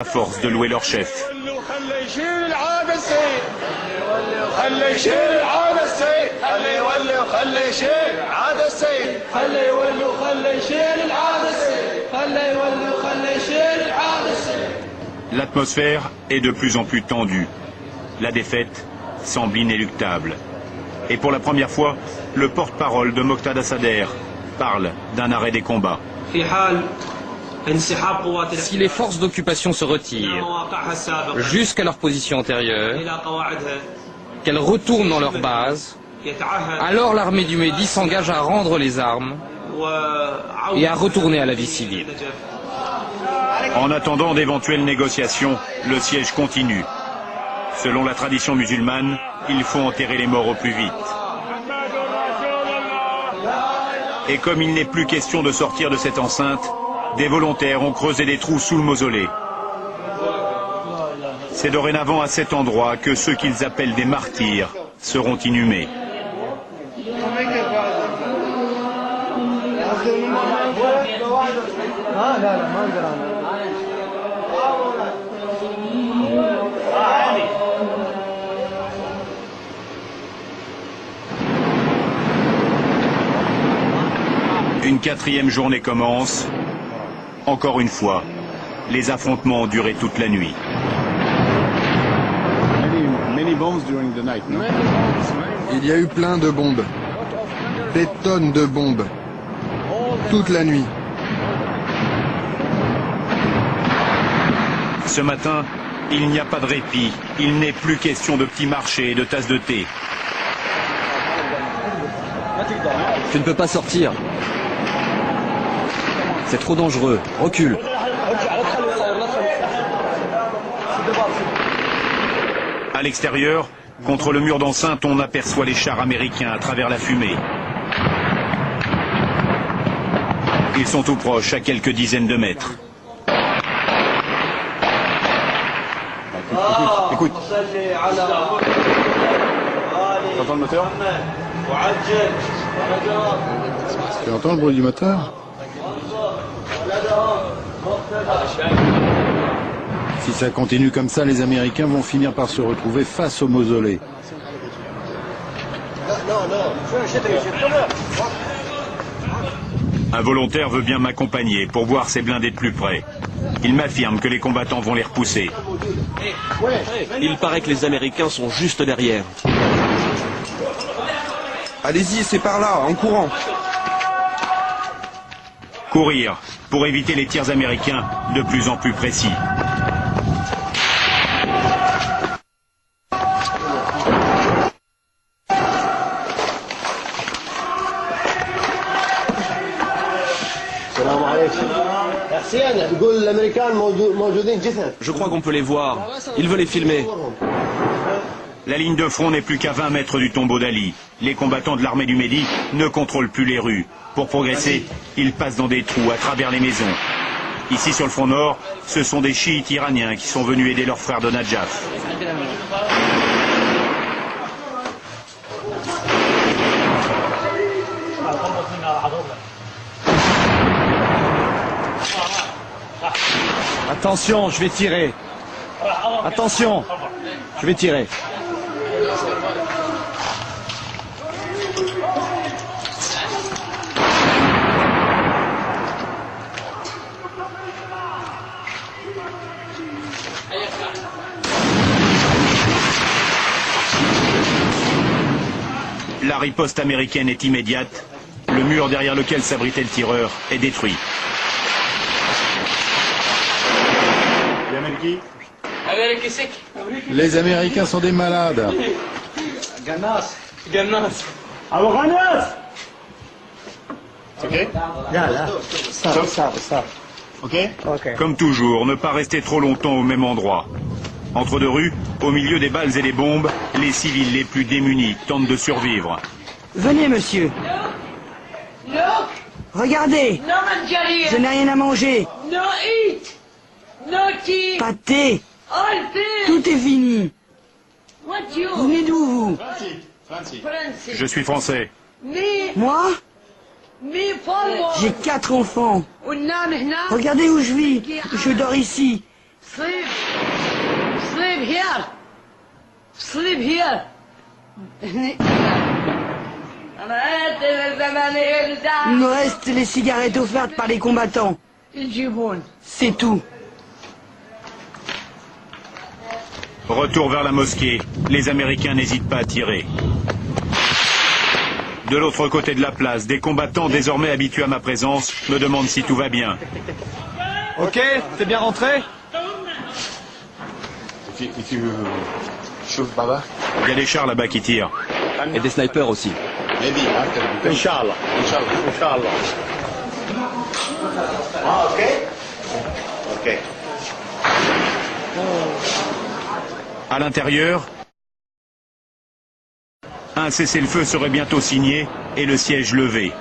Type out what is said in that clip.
à force de louer leur chef. L'atmosphère est de plus en plus tendue. La défaite semble inéluctable. Et pour la première fois, le porte-parole de Moqtada Sadr parle d'un arrêt des combats. Si les forces d'occupation se retirent jusqu'à leur position antérieure, qu'elles retournent dans leur base, alors l'armée du Mehdi s'engage à rendre les armes et à retourner à la vie civile. En attendant d'éventuelles négociations, le siège continue. Selon la tradition musulmane, il faut enterrer les morts au plus vite. Et comme il n'est plus question de sortir de cette enceinte, des volontaires ont creusé des trous sous le mausolée. C'est dorénavant à cet endroit que ceux qu'ils appellent des martyrs seront inhumés. Une quatrième journée commence. Encore une fois, les affrontements ont duré toute la nuit. Il y a eu plein de bombes. Des tonnes de bombes. Toute la nuit. Ce matin, il n'y a pas de répit. Il n'est plus question de petits marchés et de tasses de thé. Tu ne peux pas sortir. C'est trop dangereux. Recule. À l'extérieur, contre le mur d'enceinte, on aperçoit les chars américains à travers la fumée. Ils sont tout proches, à quelques dizaines de mètres. Écoute. Tu entends le moteur? Tu entends le bruit du moteur? Si ça continue comme ça, les Américains vont finir par se retrouver face au mausolée. Un volontaire veut bien m'accompagner pour voir ces blindés de plus près. Il m'affirme que les combattants vont les repousser. Il paraît que les Américains sont juste derrière. Allez-y, c'est par là, en courant. Courir pour éviter les tirs américains de plus en plus précis. Je crois qu'on peut les voir. Il veut les filmer. La ligne de front n'est plus qu'à 20 mètres du tombeau d'Ali. Les combattants de l'armée du Mehdi ne contrôlent plus les rues. Pour progresser, ils passent dans des trous à travers les maisons. Ici sur le front nord, ce sont des chiites iraniens qui sont venus aider leurs frères de Najaf. Attention, je vais tirer. Attention, je vais tirer. La riposte américaine est immédiate. Le mur derrière lequel s'abritait le tireur est détruit. Les Américains sont des malades. Comme toujours, ne pas rester trop longtemps au même endroit. Entre deux rues, au milieu des balles et des bombes, les civils les plus démunis tentent de survivre. Venez, monsieur. Regardez. Je n'ai rien à manger. Pas de thé. Tout est fini. Vous venez d'où, vous? Je suis français. Moi? J'ai 4 enfants. Regardez où je vis. Je dors ici. Sleep. Sleep here. Sleep here. Il me reste les cigarettes offertes par les combattants. C'est tout. Retour vers la mosquée. Les Américains n'hésitent pas à tirer. De l'autre côté de la place, des combattants désormais habitués à ma présence me demandent si tout va bien. Ok, t'es bien rentré? Il y a des chars là-bas qui tirent. Et des snipers aussi. Inch'Allah. Inch'Allah. Ah, ok. Ok. À l'intérieur, un cessez-le-feu serait bientôt signé et le siège levé.